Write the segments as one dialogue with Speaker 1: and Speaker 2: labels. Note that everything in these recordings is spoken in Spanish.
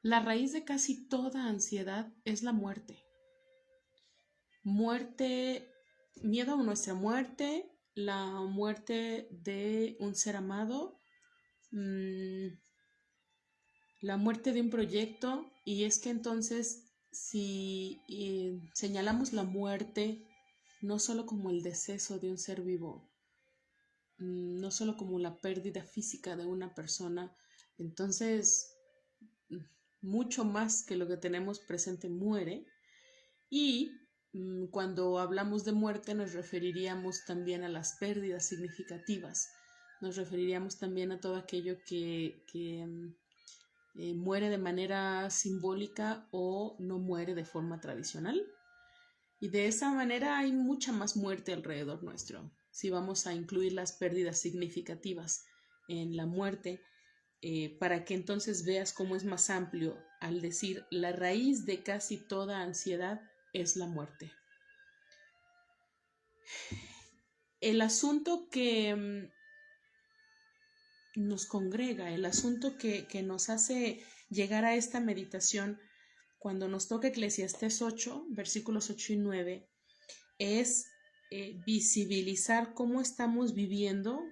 Speaker 1: La raíz de casi toda ansiedad es la muerte. Muerte, miedo a nuestra muerte, la muerte de un ser amado, la muerte de un proyecto. Y es que entonces si señalamos la muerte no solo como el deceso de un ser vivo, no solo como la pérdida física de una persona, entonces mucho más que lo que tenemos presente muere. Y cuando hablamos de muerte nos referiríamos también a las pérdidas significativas, nos referiríamos también a todo aquello que muere de manera simbólica o no muere de forma tradicional. Y de esa manera hay mucha más muerte alrededor nuestro. Si vamos a incluir las pérdidas significativas en la muerte, para que entonces veas cómo es más amplio al decir la raíz de casi toda ansiedad es la muerte. El asunto que nos congrega, el asunto que nos hace llegar a esta meditación cuando nos toca Eclesiastés 8, versículos 8 y 9, es visibilizar cómo estamos viviendo,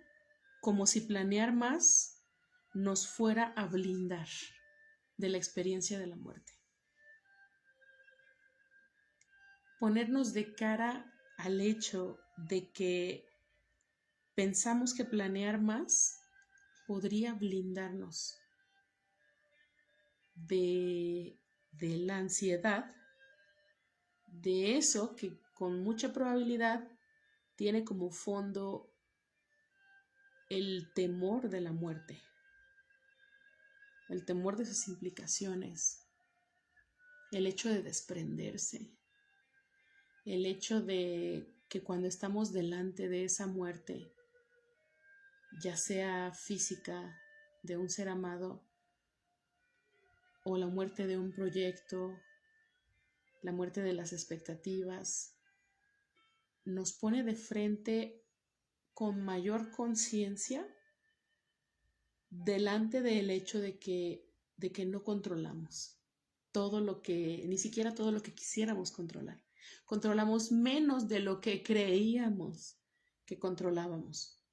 Speaker 1: como si planear más nos fuera a blindar de la experiencia de la muerte. Ponernos de cara al hecho de que pensamos que planear más podría blindarnos de la ansiedad, de eso que con mucha probabilidad tiene como fondo el temor de la muerte, el temor de sus implicaciones, el hecho de desprenderse, el hecho de que cuando estamos delante de esa muerte, ya sea física de un ser amado o la muerte de un proyecto, la muerte de las expectativas, nos pone de frente con mayor conciencia delante del hecho de que no controlamos todo lo que, ni siquiera todo lo que quisiéramos controlar. Controlamos menos de lo que creíamos que controlábamos.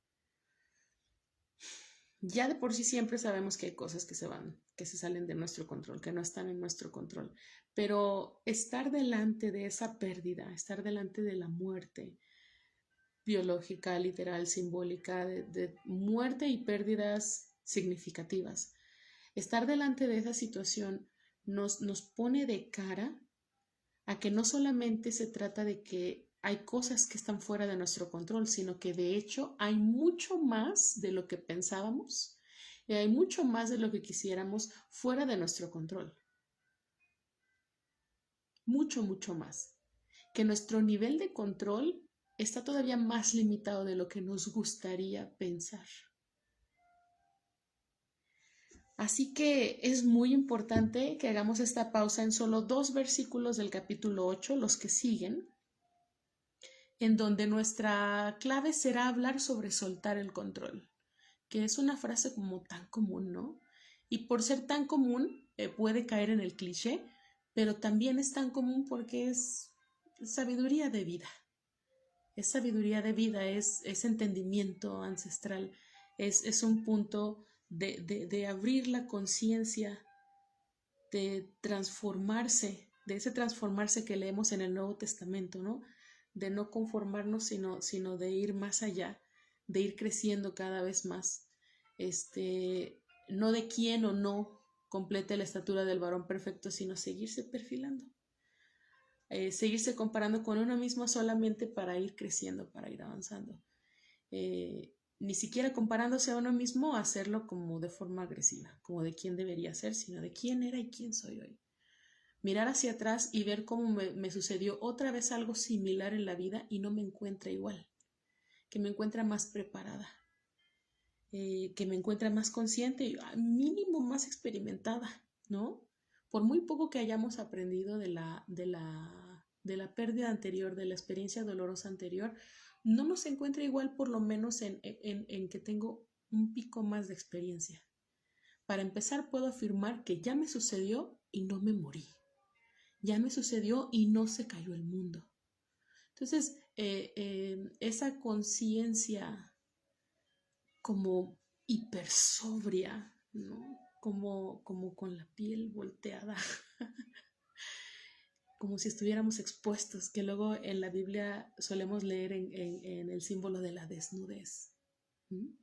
Speaker 1: Ya de por sí siempre sabemos que hay cosas que se salen de nuestro control, que no están en nuestro control. Pero estar delante de esa pérdida, estar delante de la muerte biológica, literal, simbólica, de muerte y pérdidas significativas, estar delante de esa situación nos pone de cara a que no solamente se trata de que hay cosas que están fuera de nuestro control, sino que de hecho hay mucho más de lo que pensábamos y hay mucho más de lo que quisiéramos fuera de nuestro control. Mucho, mucho más. Que nuestro nivel de control está todavía más limitado de lo que nos gustaría pensar. Así que es muy importante que hagamos esta pausa en solo 2 versículos del capítulo 8, los que siguen, en donde nuestra clave será hablar sobre soltar el control, que es una frase como tan común, ¿no? Y por ser tan común puede caer en el cliché, pero también es tan común porque es sabiduría de vida. Es sabiduría de vida, es entendimiento ancestral, es un punto de abrir la conciencia, de transformarse, de ese transformarse que leemos en el Nuevo Testamento, ¿no? De no conformarnos, sino de ir más allá, de ir creciendo cada vez más. No de quién o no complete la estatura del varón perfecto, sino seguirse perfilando. Seguirse comparando con uno mismo solamente para ir creciendo, para ir avanzando. Ni siquiera comparándose a uno mismo, hacerlo como de forma agresiva, como de quién debería ser, sino de quién era y quién soy hoy. Mirar hacia atrás y ver cómo me sucedió otra vez algo similar en la vida y no me encuentra igual, que me encuentra más preparada, que me encuentra más consciente y mínimo más experimentada, ¿no? Por muy poco que hayamos aprendido de la pérdida anterior, de la experiencia dolorosa anterior, no nos encuentra igual, por lo menos en que tengo un pico más de experiencia Para empezar, puedo afirmar que ya me sucedió y no me morí. Ya me sucedió y no se cayó el mundo. Entonces, esa conciencia como hipersobria, ¿no? Como con la piel volteada, como si estuviéramos expuestos, que luego en la Biblia solemos leer en el símbolo de la desnudez. ¿Mm?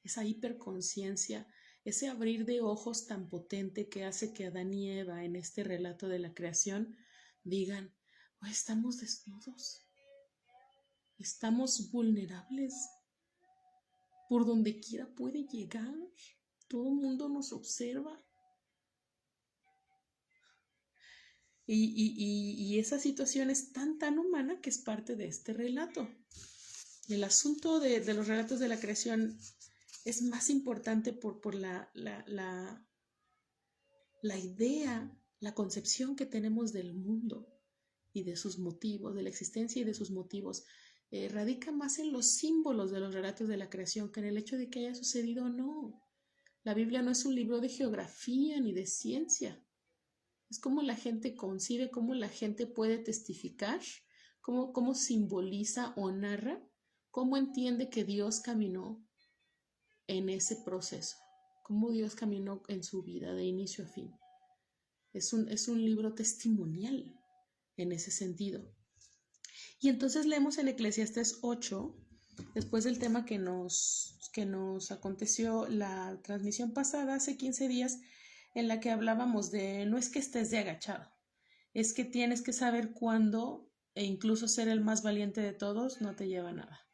Speaker 1: Esa hiperconciencia, ese abrir de ojos tan potente que hace que Adán y Eva en este relato de la creación digan, oh, estamos desnudos, estamos vulnerables, por donde quiera puede llegar, todo el mundo nos observa. Y esa situación es tan humana que es parte de este relato. El asunto de los relatos de la creación es más importante por la idea, la concepción que tenemos del mundo y de sus motivos, de la existencia y de sus motivos. Radica más en los símbolos de los relatos de la creación que en el hecho de que haya sucedido o no. La Biblia no es un libro de geografía ni de ciencia. Es como la gente concibe, cómo la gente puede testificar, cómo simboliza o narra, cómo entiende que Dios caminó en ese proceso, cómo Dios caminó en su vida de inicio a fin. Es un libro testimonial en ese sentido. Y entonces leemos en Eclesiastés 8, después del tema que nos aconteció la transmisión pasada, hace 15 días, en la que hablábamos de no es que estés de agachado, es que tienes que saber cuándo, e incluso ser el más valiente de todos no te lleva a nada.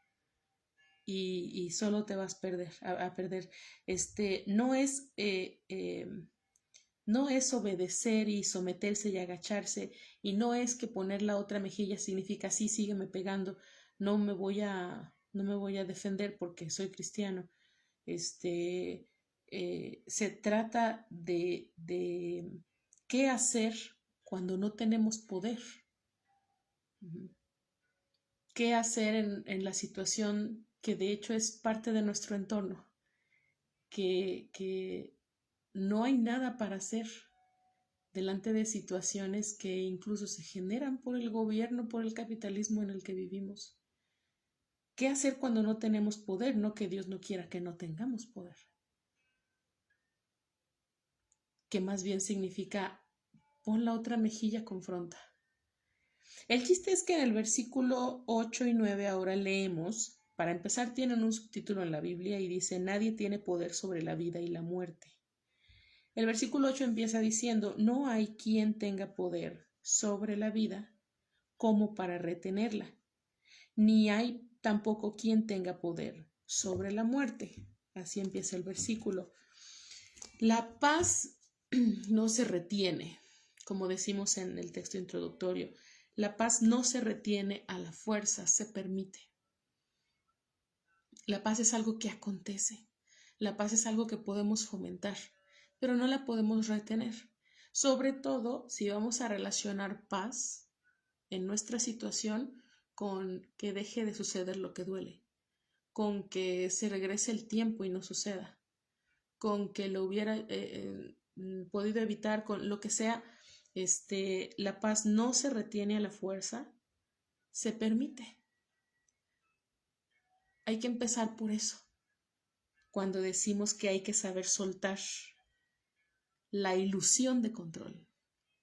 Speaker 1: Y solo te vas a perder. No es obedecer y someterse y agacharse, y no es que poner la otra mejilla significa sí, sígueme pegando, no me voy a defender porque soy cristiano. Se trata de qué hacer cuando no tenemos poder. ¿Qué hacer en la situación que de hecho es parte de nuestro entorno? Que no hay nada para hacer delante de situaciones que incluso se generan por el gobierno, por el capitalismo en el que vivimos. ¿Qué hacer cuando no tenemos poder? No que Dios no quiera que no tengamos poder. Que más bien significa pon la otra mejilla, confronta. El chiste es que en el versículo 8 y 9 ahora leemos, para empezar tienen un subtítulo en la Biblia y dice, nadie tiene poder sobre la vida y la muerte. El versículo 8 empieza diciendo, no hay quien tenga poder sobre la vida como para retenerla, ni hay tampoco quien tenga poder sobre la muerte. Así empieza el versículo. La paz no se retiene, como decimos en el texto introductorio. La paz no se retiene a la fuerza, se permite. La paz es algo que acontece. La paz es algo que podemos fomentar, pero no la podemos retener. Sobre todo si vamos a relacionar paz en nuestra situación con que deje de suceder lo que duele, con que se regrese el tiempo y no suceda, con que lo hubiera podido evitar, con lo que sea. La paz no se retiene a la fuerza, se permite. Hay que empezar por eso. Cuando decimos que hay que saber soltar la ilusión de control.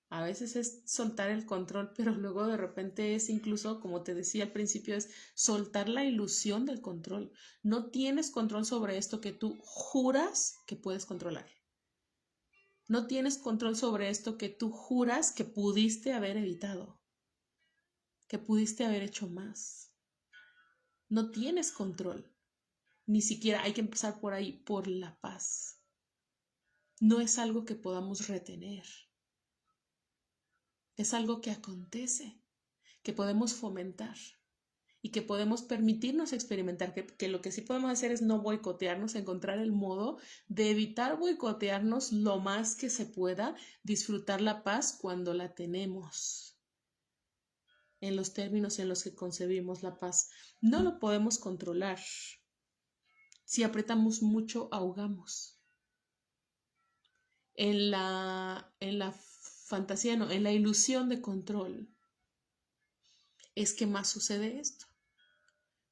Speaker 1: A veces es soltar el control, pero luego de repente es incluso, como te decía al principio, es soltar la ilusión del control. No tienes control sobre esto que tú juras que puedes controlar. No tienes control sobre esto que tú juras que pudiste haber evitado, que pudiste haber hecho más. No tienes control. Ni siquiera hay que empezar por ahí, por la paz. No es algo que podamos retener. Es algo que acontece, que podemos fomentar y que podemos permitirnos experimentar, que lo que sí podemos hacer es no boicotearnos, encontrar el modo de evitar boicotearnos lo más que se pueda, disfrutar la paz cuando la tenemos, en los términos en los que concebimos la paz. No lo podemos controlar. Si apretamos mucho, ahogamos. en la fantasía, no, en la ilusión de control, es que más sucede esto.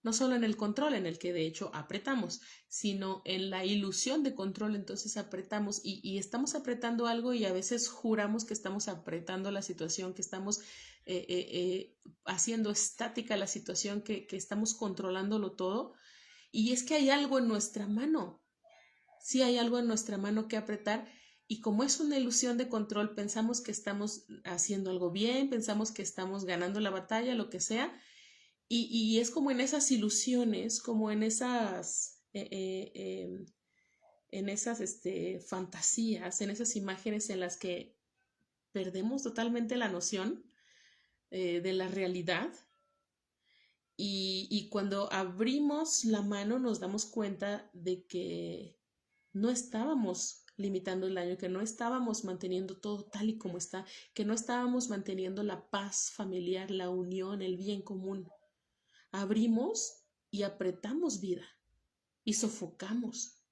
Speaker 1: No solo en el control, en el que de hecho apretamos, sino en la ilusión de control, entonces apretamos y estamos apretando algo y a veces juramos que estamos apretando la situación, que estamos haciendo estática la situación, que estamos controlándolo todo. Y es que hay algo en nuestra mano, sí hay algo en nuestra mano que apretar. Y como es una ilusión de control, pensamos que estamos haciendo algo bien, pensamos que estamos ganando la batalla, lo que sea, y es como en esas ilusiones, como en esas fantasías, en esas imágenes en las que perdemos totalmente la noción de la realidad. Y cuando abrimos la mano nos damos cuenta de que no estábamos limitando el daño, que no estábamos manteniendo todo tal y como está, que no estábamos manteniendo la paz familiar, la unión, el bien común. Abrimos y apretamos vida y sofocamos.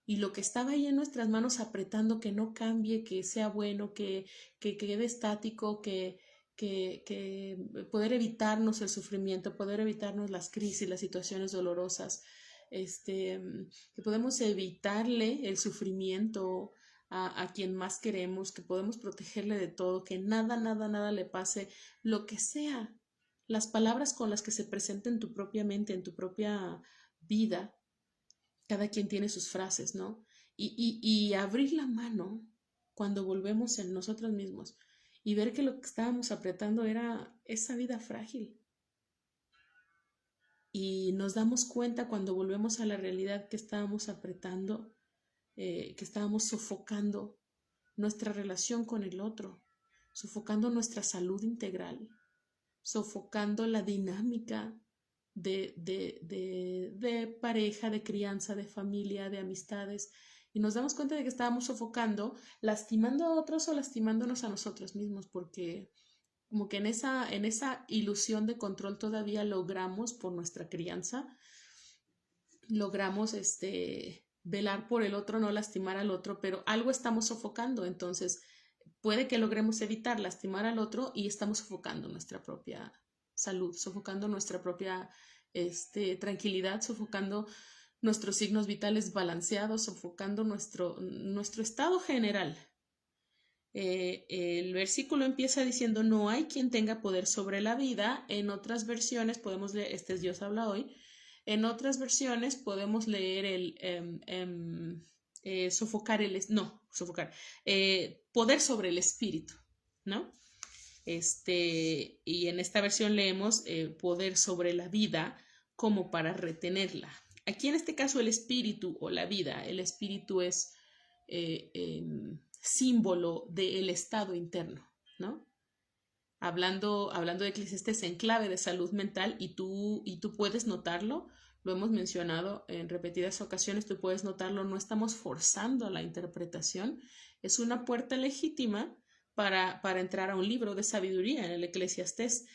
Speaker 1: Y lo que estaba ahí en nuestras manos apretando que no cambie, que sea bueno, que quede estático, que poder evitarnos el sufrimiento, poder evitarnos las crisis, las situaciones dolorosas, que podemos evitarle el sufrimiento a quien más queremos, que podemos protegerle de todo, que nada, nada, nada le pase, lo que sea, las palabras con las que se presenta en tu propia mente, en tu propia vida, cada quien tiene sus frases, ¿no? Y abrir la mano cuando volvemos en nosotros mismos y ver que lo que estábamos apretando era esa vida frágil. Y nos damos cuenta cuando volvemos a la realidad que estábamos apretando, que estábamos sofocando nuestra relación con el otro, sofocando nuestra salud integral, sofocando la dinámica de pareja, de crianza, de familia, de amistades. Y nos damos cuenta de que estábamos sofocando, lastimando a otros o lastimándonos a nosotros mismos, porque como que en esa ilusión de control todavía logramos por nuestra crianza, logramos velar por el otro, no lastimar al otro, pero algo estamos sofocando, entonces puede que logremos evitar lastimar al otro y estamos sofocando nuestra propia salud, sofocando nuestra propia tranquilidad, sofocando nuestros signos vitales balanceados, sofocando nuestro estado general. El versículo empieza diciendo, no hay quien tenga poder sobre la vida. En otras versiones podemos leer, este es Dios habla hoy, en otras versiones podemos leer sofocar poder sobre el espíritu, ¿no? Y en esta versión leemos poder sobre la vida como para retenerla. Aquí en este caso el espíritu o la vida, el espíritu es símbolo del estado interno, ¿no? Hablando de Eclesiastés en clave de salud mental y tú puedes notarlo, lo hemos mencionado en repetidas ocasiones, tú puedes notarlo, no estamos forzando la interpretación, es una puerta legítima para entrar a un libro de sabiduría en el Eclesiastés.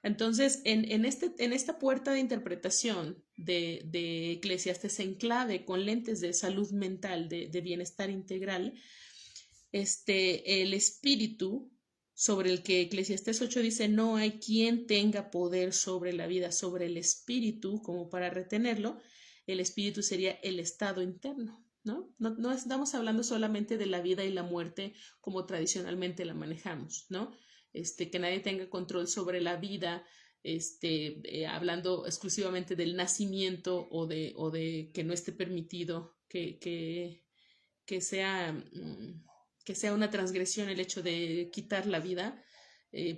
Speaker 1: Entonces, en esta puerta de interpretación de Eclesiastés en clave con lentes de salud mental, de bienestar integral, el espíritu sobre el que Eclesiastés 8 dice, no hay quien tenga poder sobre la vida, sobre el espíritu, como para retenerlo, el espíritu sería el estado interno, ¿no? No estamos hablando solamente de la vida y la muerte como tradicionalmente la manejamos, ¿no? Que nadie tenga control sobre la vida, hablando exclusivamente del nacimiento o de que no esté permitido que sea que sea una transgresión el hecho de quitar la vida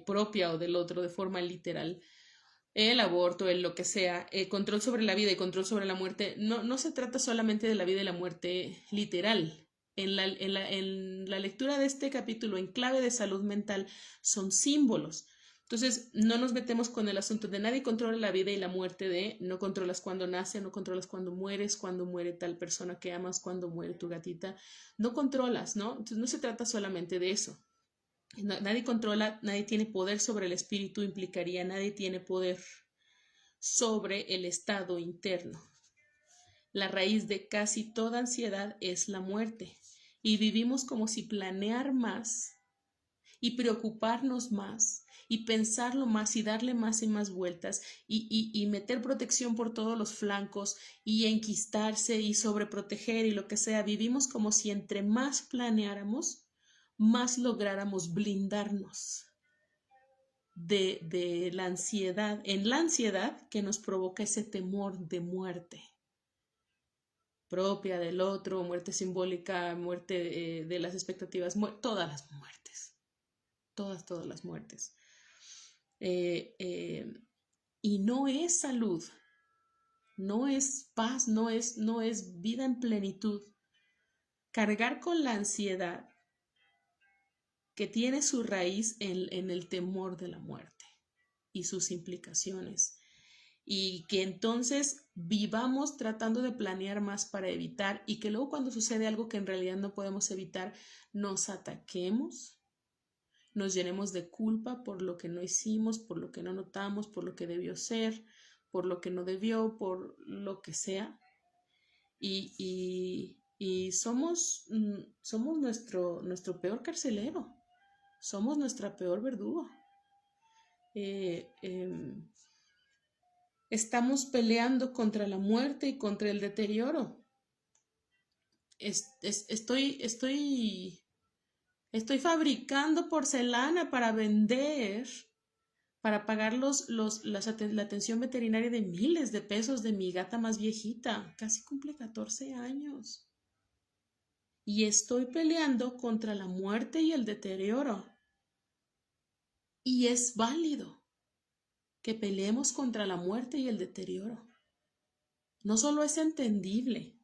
Speaker 1: propia o del otro de forma literal. El aborto, el lo que sea, control sobre la vida y control sobre la muerte, no se trata solamente de la vida y la muerte literal. En la lectura de este capítulo, en clave de salud mental, son símbolos. Entonces, no nos metemos con el asunto de nadie controla la vida y la muerte de no controlas cuando nace, no controlas cuando mueres, cuando muere tal persona que amas, cuando muere tu gatita. No controlas, ¿no? Entonces, no se trata solamente de eso. Nadie controla, nadie tiene poder sobre el espíritu, implicaría nadie tiene poder sobre el estado interno. La raíz de casi toda ansiedad es la muerte. y vivimos como si planear más y preocuparnos más y pensarlo más y darle más y más vueltas y meter protección por todos los flancos y enquistarse y sobreproteger y lo que sea, vivimos como si entre más planeáramos, más lográramos blindarnos de la ansiedad, en la ansiedad que nos provoca ese temor de muerte propia del otro, muerte simbólica, muerte de las expectativas, todas las muertes, todas las muertes. Eh, eh, y no es salud, no es paz, no es vida en plenitud. Cargar con la ansiedad que tiene su raíz en el temor de la muerte y sus implicaciones. Y que entonces vivamos tratando de planear más para evitar y que luego cuando sucede algo que en realidad no podemos evitar, nos ataquemos, nos llenemos de culpa por lo que no hicimos, por lo que no notamos, por lo que debió ser, por lo que no debió, por lo que sea. Y somos nuestro peor carcelero, somos nuestra peor verdugo. Estamos peleando contra la muerte y contra el deterioro. Estoy fabricando porcelana para vender, para pagar la atención veterinaria de miles de pesos de mi gata más viejita. Casi cumple 14 años. Y estoy peleando contra la muerte y el deterioro. Y es válido que peleemos contra la muerte y el deterioro. No solo es entendible,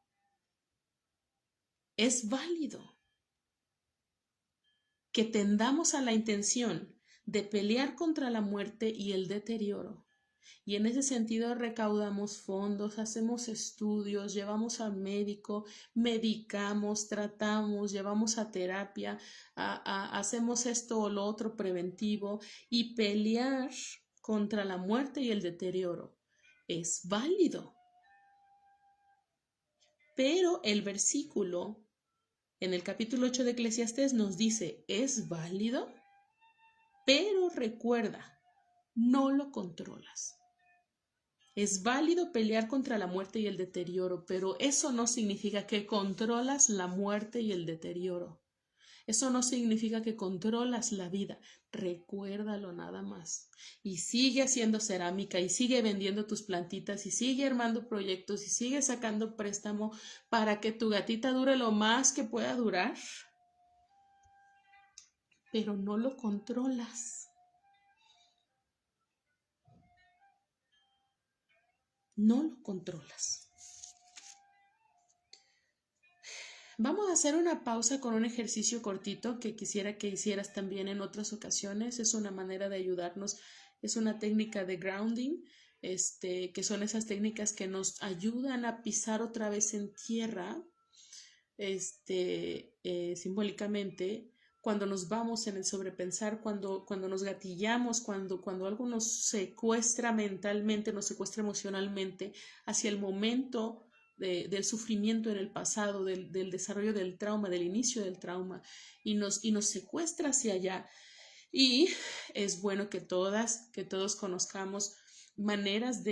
Speaker 1: es válido que tendamos a la intención de pelear contra la muerte y el deterioro. Y en ese sentido recaudamos fondos, hacemos estudios, llevamos al médico, medicamos, tratamos, llevamos a terapia, hacemos esto o lo otro preventivo y pelear contra la muerte y el deterioro es válido. Pero el versículo en el capítulo 8 de Eclesiastés nos dice, es válido, pero recuerda, no lo controlas. Es válido pelear contra la muerte y el deterioro, pero eso no significa que controlas la muerte y el deterioro. Eso no significa que controlas la vida. Recuérdalo nada más. Y sigue haciendo cerámica y sigue vendiendo tus plantitas y sigue armando proyectos y sigue sacando préstamo para que tu gatita dure lo más que pueda durar. Pero no lo controlas. No lo controlas. Vamos a hacer una pausa con un ejercicio cortito que quisiera que hicieras también en otras ocasiones. Es una manera de ayudarnos, es una técnica de grounding, que son esas técnicas que nos ayudan a pisar otra vez en tierra, simbólicamente, cuando nos vamos en el sobrepensar, cuando nos gatillamos, cuando algo nos secuestra mentalmente, nos secuestra emocionalmente hacia el momento del sufrimiento en el pasado, del desarrollo del trauma, del inicio del trauma, y nos secuestra hacia allá. Y es bueno que todos conozcamos maneras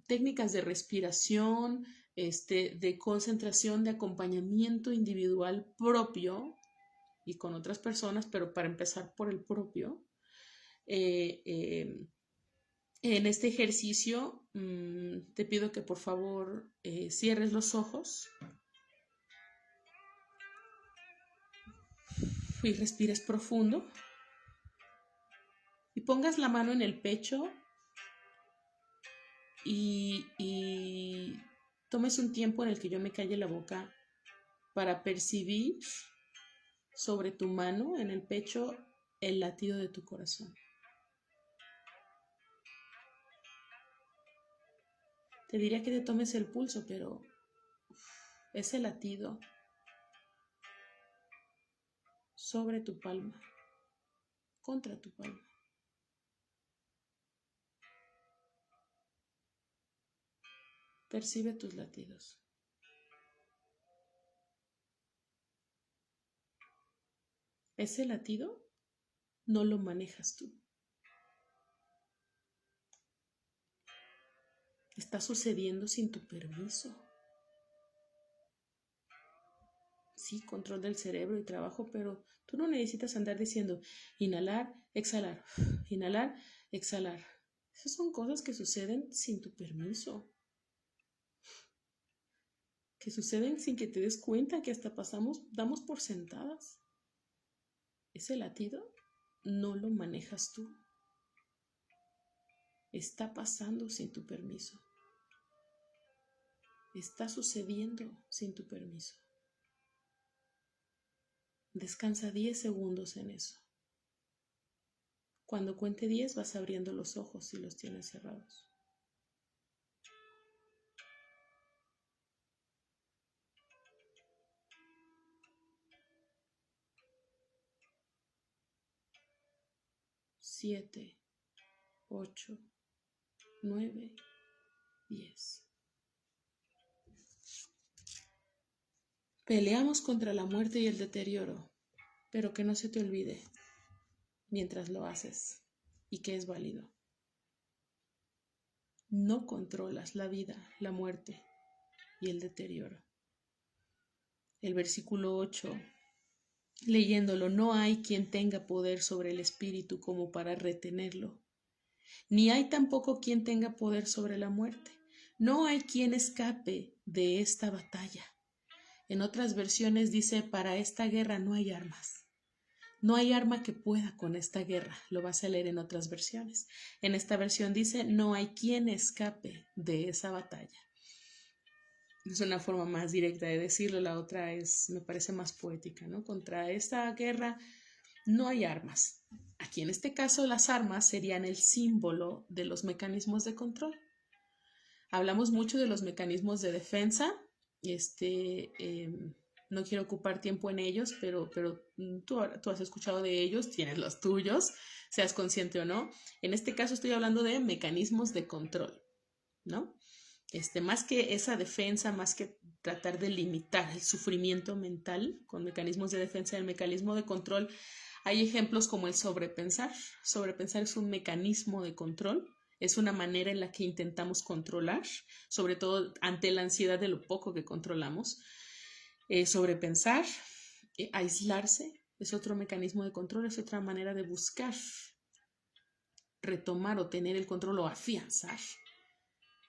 Speaker 1: técnicas de respiración, de concentración, de acompañamiento individual propio y con otras personas, pero para empezar por el propio. En este ejercicio te pido que por favor cierres los ojos y respires profundo y pongas la mano en el pecho y tomes un tiempo en el que yo me calle la boca para percibir sobre tu mano en el pecho el latido de tu corazón. Te diría que te tomes el pulso, pero ese latido sobre tu palma, contra tu palma. Percibe tus latidos. Ese latido no lo manejas tú. Está sucediendo sin tu permiso. Sí, control del cerebro y trabajo, pero tú no necesitas andar diciendo inhalar, exhalar, inhalar, exhalar. Esas son cosas que suceden sin tu permiso. Que suceden sin que te des cuenta, que hasta damos por sentadas. Ese latido no lo manejas tú. Está pasando sin tu permiso. Está sucediendo sin tu permiso. Descansa 10 segundos en eso. Cuando cuente 10 vas abriendo los ojos si los tienes cerrados. Siete, 8, 9, 10. Peleamos contra la muerte y el deterioro, pero que no se te olvide mientras lo haces y que es válido. No controlas la vida, la muerte y el deterioro. El versículo 8, leyéndolo, no hay quien tenga poder sobre el espíritu como para retenerlo, ni hay tampoco quien tenga poder sobre la muerte. No hay quien escape de esta batalla. En otras versiones dice, para esta guerra no hay armas. No hay arma que pueda con esta guerra. Lo vas a leer en otras versiones. En esta versión dice, no hay quien escape de esa batalla. Es una forma más directa de decirlo. La otra me parece más poética, ¿no? Contra esta guerra no hay armas. Aquí en este caso las armas serían el símbolo de los mecanismos de control. Hablamos mucho de los mecanismos de defensa. No quiero ocupar tiempo en ellos, pero tú has escuchado de ellos, tienes los tuyos, seas consciente o no. En este caso estoy hablando de mecanismos de control, ¿no? Más que esa defensa, más que tratar de limitar el sufrimiento mental con mecanismos de defensa, el mecanismo de control, hay ejemplos como el sobrepensar. Sobrepensar es un mecanismo de control. Es una manera en la que intentamos controlar, sobre todo ante la ansiedad de lo poco que controlamos. Sobrepensar, aislarse, es otro mecanismo de control, es otra manera de buscar, retomar o tener el control o afianzar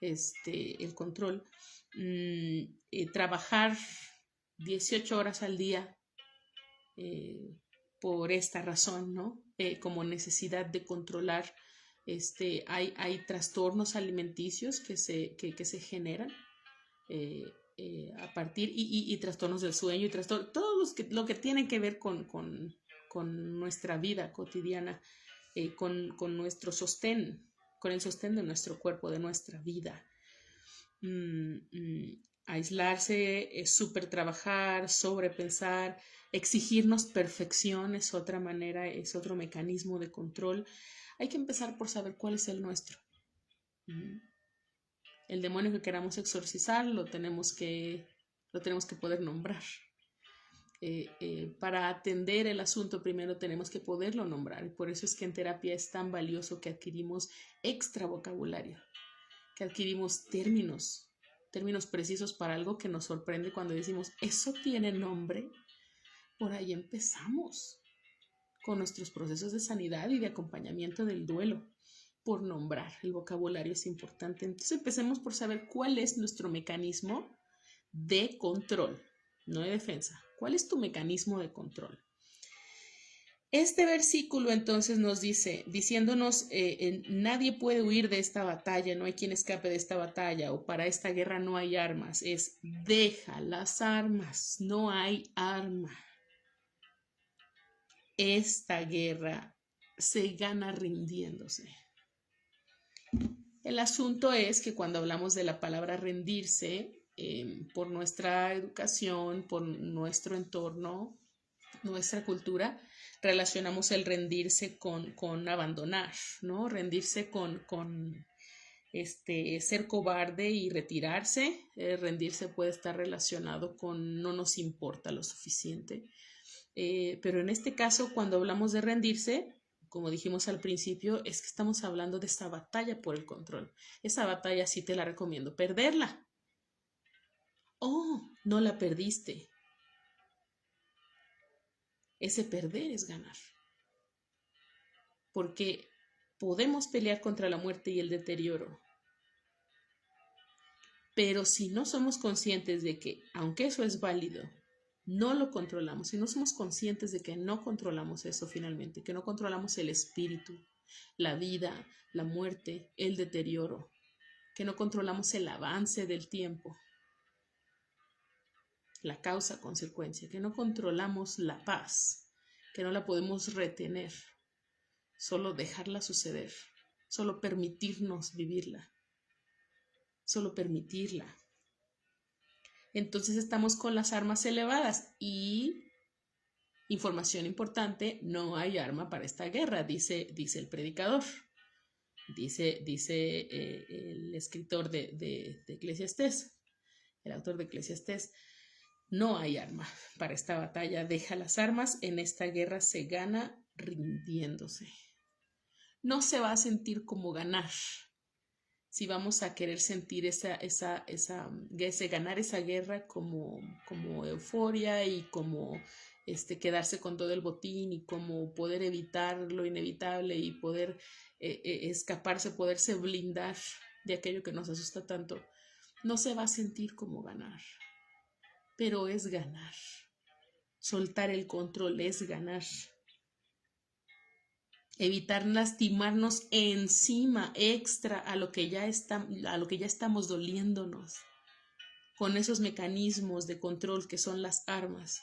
Speaker 1: el control. Trabajar 18 horas al día por esta razón, ¿no? Como necesidad de controlar. Hay trastornos alimenticios que se generan a partir y trastornos del sueño y todo lo que tiene que ver con nuestra vida cotidiana, con nuestro sostén, con el sostén de nuestro cuerpo, de nuestra vida. Aislarse, súper trabajar, sobrepensar, exigirnos perfección es otra manera, es otro mecanismo de control. Hay que empezar por saber cuál es el nuestro. El demonio que queramos exorcizar lo tenemos que poder nombrar. Para atender el asunto primero tenemos que poderlo nombrar. Y por eso es que en terapia es tan valioso que adquirimos extra vocabulario, que adquirimos términos precisos para algo que nos sorprende cuando decimos, eso tiene nombre. Por ahí empezamos con nuestros procesos de sanidad y de acompañamiento del duelo, por nombrar. El vocabulario es importante. Entonces empecemos por saber cuál es nuestro mecanismo de control, no de defensa. ¿Cuál es tu mecanismo de control? Este versículo entonces nos dice, diciéndonos, nadie puede huir de esta batalla, no hay quien escape de esta batalla, o para esta guerra no hay armas, es deja las armas, no hay arma. Esta guerra se gana rindiéndose. El asunto es que cuando hablamos de la palabra rendirse, por nuestra educación, por nuestro entorno, nuestra cultura, relacionamos el rendirse con abandonar, ¿no? Rendirse con ser cobarde y retirarse. Rendirse puede estar relacionado con no nos importa lo suficiente. Pero en este caso, cuando hablamos de rendirse, como dijimos al principio, es que estamos hablando de esta batalla por el control. Esa batalla sí te la recomiendo perderla. Oh, no la perdiste. Ese perder es ganar. Porque podemos pelear contra la muerte y el deterioro. Pero si no somos conscientes de que, aunque eso es válido, no lo controlamos, si no somos conscientes de que no controlamos eso finalmente, que no controlamos el espíritu, la vida, la muerte, el deterioro, que no controlamos el avance del tiempo, la causa-consecuencia, que no controlamos la paz, que no la podemos retener, solo dejarla suceder, solo permitirnos vivirla, solo permitirla. Entonces estamos con las armas elevadas y, información importante, no hay arma para esta guerra, dice el predicador, dice el escritor de Eclesiastés, el autor de Eclesiastés. No hay arma para esta batalla, deja las armas, en esta guerra se gana rindiéndose. No se va a sentir como ganar. Si vamos a querer sentir ganar esa guerra como euforia y como quedarse con todo el botín y como poder evitar lo inevitable y poder escaparse, poderse blindar de aquello que nos asusta tanto, no se va a sentir como ganar, pero es ganar. Soltar el control es ganar. Evitar lastimarnos encima, extra a lo que ya estamos doliéndonos, con esos mecanismos de control que son las armas.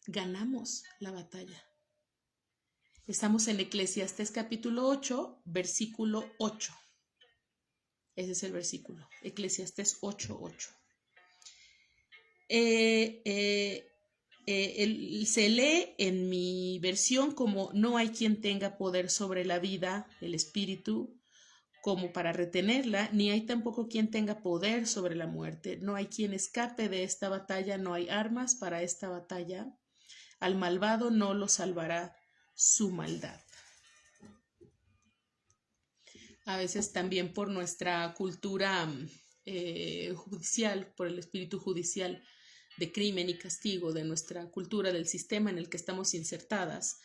Speaker 1: Ganamos la batalla. Estamos en Eclesiastés capítulo 8, versículo 8. Ese es el versículo, Eclesiastés 8:8. Se lee en mi versión como no hay quien tenga poder sobre la vida, el espíritu, como para retenerla, ni hay tampoco quien tenga poder sobre la muerte. No hay quien escape de esta batalla, no hay armas para esta batalla. Al malvado no lo salvará su maldad. A veces también por nuestra cultura judicial, por el espíritu judicial de crimen y castigo, de nuestra cultura, del sistema en el que estamos insertadas,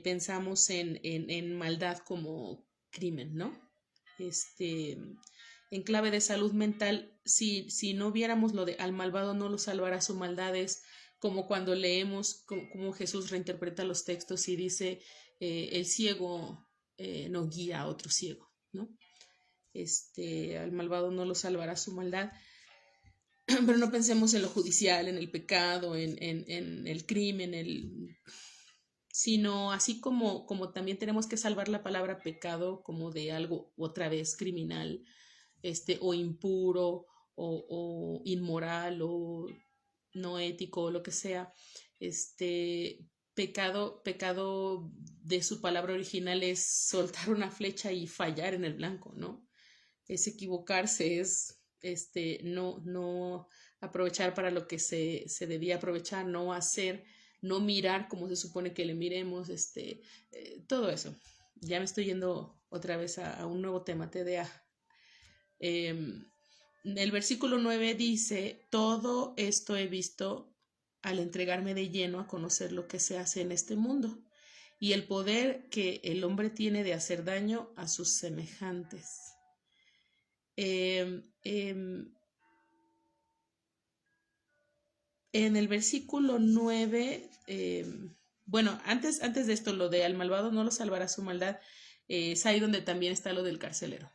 Speaker 1: pensamos en maldad como crimen, ¿no? En clave de salud mental, si no viéramos lo de al malvado no lo salvará su maldad, es como cuando leemos como Jesús reinterpreta los textos y dice el ciego no guía a otro ciego, ¿no? Al malvado no lo salvará su maldad, pero no pensemos en lo judicial, en el pecado, en el crimen, sino así como también tenemos que salvar la palabra pecado como de algo otra vez criminal, o impuro, o inmoral, o no ético, o lo que sea. Pecado de su palabra original es soltar una flecha y fallar en el blanco, ¿no? Es equivocarse, es no aprovechar para lo que se debía aprovechar, no hacer, no mirar como se supone que le miremos, todo eso. Ya me estoy yendo otra vez a un nuevo tema, TDA. El versículo 9 dice, todo esto he visto al entregarme de lleno a conocer lo que se hace en este mundo y el poder que el hombre tiene de hacer daño a sus semejantes. En el versículo 9, bueno, antes de esto, lo de al malvado no lo salvará su maldad, es ahí donde también está lo del carcelero.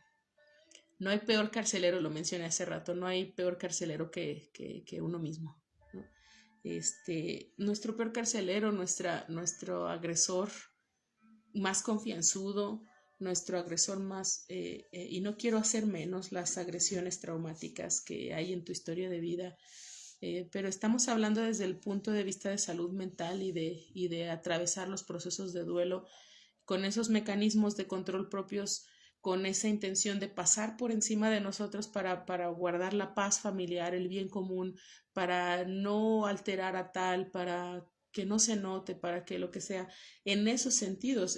Speaker 1: No hay peor carcelero, lo mencioné hace rato, no hay peor carcelero que uno mismo, ¿no? Nuestro peor carcelero, nuestro agresor más confianzudo, nuestro agresor más, y no quiero hacer menos las agresiones traumáticas que hay en tu historia de vida, pero estamos hablando desde el punto de vista de salud mental y de atravesar los procesos de duelo con esos mecanismos de control propios, con esa intención de pasar por encima de nosotros para guardar la paz familiar, el bien común, para no alterar a tal, para que no se note, para que lo que sea, en esos sentidos,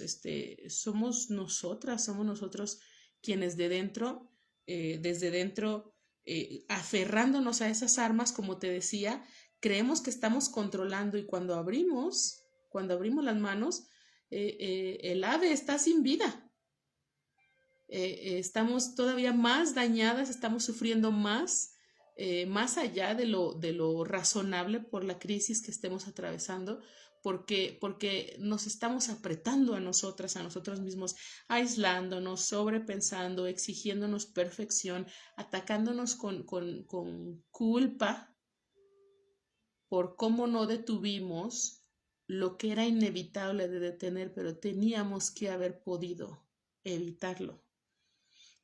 Speaker 1: somos nosotros quienes de dentro, desde dentro, aferrándonos a esas armas, como te decía, creemos que estamos controlando, y cuando abrimos las manos, el ave está sin vida. Estamos todavía más dañadas, estamos sufriendo más, más allá de lo razonable por la crisis que estemos atravesando, porque nos estamos apretando a nosotras, a nosotros mismos, aislándonos, sobrepensando, exigiéndonos perfección, atacándonos con culpa por cómo no detuvimos lo que era inevitable de detener, pero teníamos que haber podido evitarlo.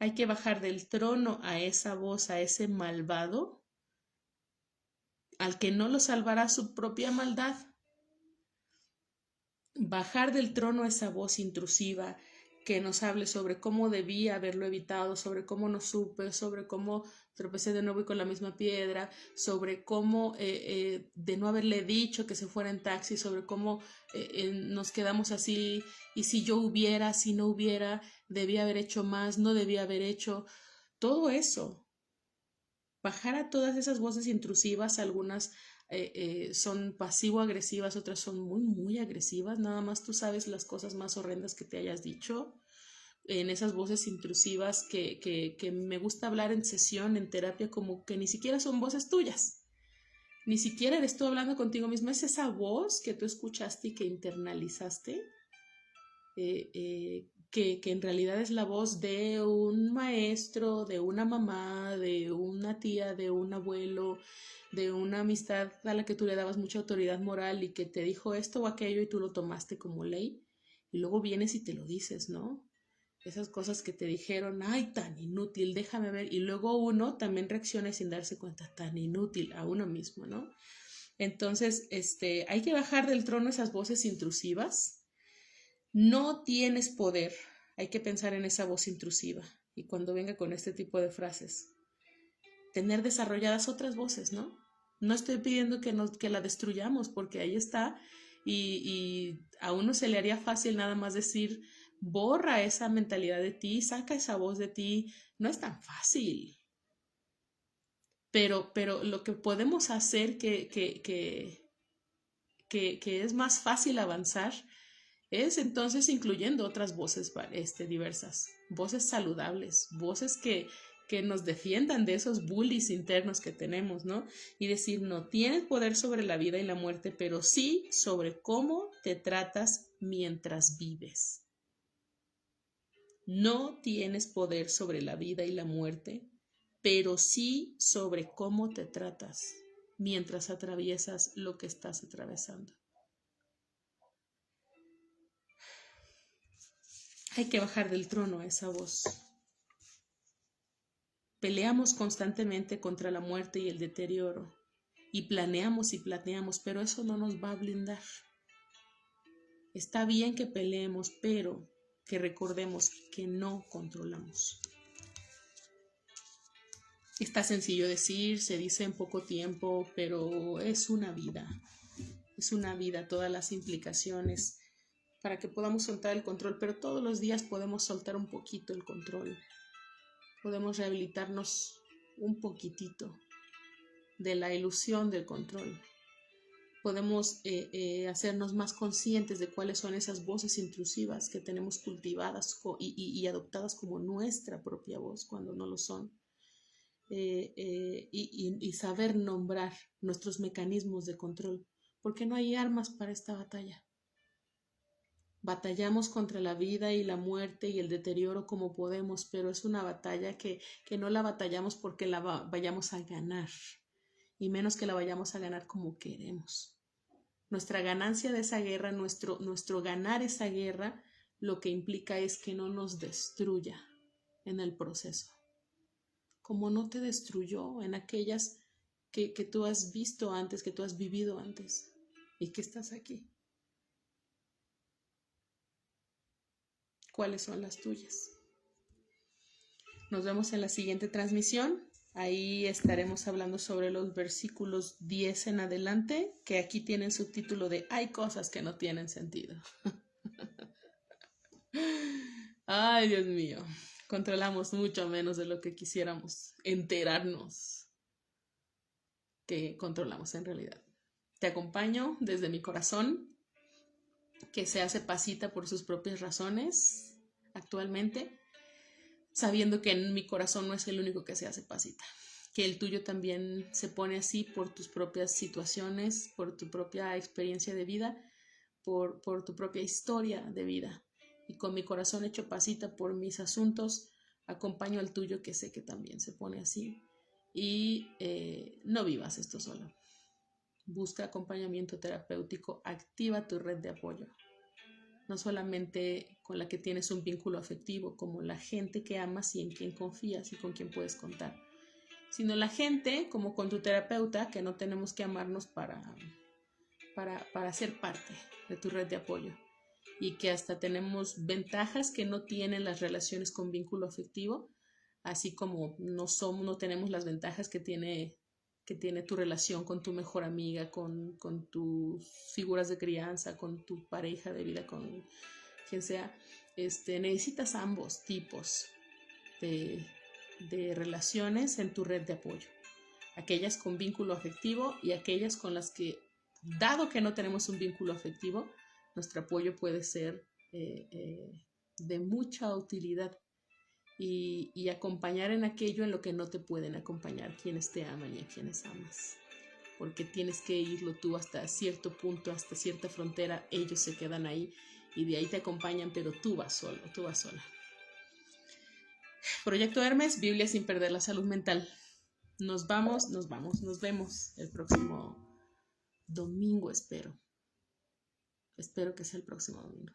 Speaker 1: Hay que bajar del trono a esa voz, a ese malvado, al que no lo salvará su propia maldad. Bajar del trono a esa voz intrusiva que nos hable sobre cómo debía haberlo evitado, sobre cómo no supe, sobre cómo tropecé de nuevo y con la misma piedra, sobre cómo de no haberle dicho que se fuera en taxi, sobre cómo nos quedamos así, y si yo hubiera, si no hubiera, debía haber hecho más, no debía haber hecho, todo eso. Bajar a todas esas voces intrusivas, algunas son pasivo-agresivas, otras son muy, muy agresivas, nada más tú sabes las cosas más horrendas que te hayas dicho, en esas voces intrusivas que me gusta hablar en sesión, en terapia, como que ni siquiera son voces tuyas, ni siquiera eres tú hablando contigo mismo, es esa voz que tú escuchaste y que internalizaste, que en realidad es la voz de un maestro, de una mamá, de una tía, de un abuelo, de una amistad a la que tú le dabas mucha autoridad moral y que te dijo esto o aquello y tú lo tomaste como ley, y luego vienes y te lo dices, ¿no? Esas cosas que te dijeron, ay, tan inútil, déjame ver, y luego uno también reacciona sin darse cuenta, tan inútil a uno mismo, ¿no? Entonces, hay que bajar del trono esas voces intrusivas. No tienes poder. Hay que pensar en esa voz intrusiva. Y cuando venga con este tipo de frases, tener desarrolladas otras voces, ¿no? No estoy pidiendo que la destruyamos, porque ahí está. Y a uno se le haría fácil nada más decir, borra esa mentalidad de ti, saca esa voz de ti. No es tan fácil. Pero lo que podemos hacer que es más fácil avanzar es entonces incluyendo otras voces diversas, voces saludables, voces que nos defiendan de esos bullies internos que tenemos, ¿no? Y decir, no tienes poder sobre la vida y la muerte, pero sí sobre cómo te tratas mientras vives. No tienes poder sobre la vida y la muerte, pero sí sobre cómo te tratas mientras atraviesas lo que estás atravesando. Hay que bajar del trono a esa voz. Peleamos constantemente contra la muerte y el deterioro, y planeamos, pero eso no nos va a blindar. Está bien que peleemos, pero que recordemos que no controlamos. Está sencillo decir, se dice en poco tiempo, pero es una vida todas las implicaciones para que podamos soltar el control, pero todos los días podemos soltar un poquito el control. Podemos rehabilitarnos un poquitito de la ilusión del control. Podemos hacernos más conscientes de cuáles son esas voces intrusivas que tenemos cultivadas y adoptadas como nuestra propia voz cuando no lo son. Y saber nombrar nuestros mecanismos de control, porque no hay armas para esta batalla. Batallamos contra la vida y la muerte y el deterioro como podemos, pero es una batalla que no la batallamos porque la vayamos a ganar, y menos que la vayamos a ganar como queremos. Nuestra ganancia de esa guerra, nuestro ganar esa guerra, lo que implica es que no nos destruya en el proceso, como no te destruyó en aquellas que tú has visto antes, que tú has vivido antes y que estás aquí. ¿Cuáles son las tuyas? Nos vemos en la siguiente transmisión. Ahí estaremos hablando sobre los versículos 10 en adelante, que aquí tienen subtítulo de Hay cosas que no tienen sentido. Ay, Dios mío, controlamos mucho menos de lo que quisiéramos enterarnos que controlamos en realidad. Te acompaño desde mi corazón, que se hace pasita por sus propias razones actualmente, sabiendo que en mi corazón no es el único que se hace pasita, que el tuyo también se pone así por tus propias situaciones, por tu propia experiencia de vida, por tu propia historia de vida. Y con mi corazón hecho pasita por mis asuntos, acompaño al tuyo, que sé que también se pone así. Y no vivas esto solo. Busca acompañamiento terapéutico, activa tu red de apoyo. No solamente con la que tienes un vínculo afectivo, como la gente que amas y en quien confías y con quien puedes contar, sino la gente como con tu terapeuta, que no tenemos que amarnos para ser parte de tu red de apoyo, y que hasta tenemos ventajas que no tienen las relaciones con vínculo afectivo, así como no tenemos las ventajas que tiene tu relación con tu mejor amiga, con tus figuras de crianza, con tu pareja de vida, con quien sea. Necesitas ambos tipos de relaciones en tu red de apoyo, aquellas con vínculo afectivo y aquellas con las que, dado que no tenemos un vínculo afectivo, nuestro apoyo puede ser de mucha utilidad, y acompañar en aquello en lo que no te pueden acompañar quienes te aman y a quienes amas, porque tienes que irlo tú hasta cierto punto, hasta cierta frontera. Ellos se quedan ahí y de ahí te acompañan, pero tú vas solo, tú vas sola. Proyecto Hermes, Biblia sin perder la salud mental. Nos vemos el próximo domingo, espero que sea el próximo domingo.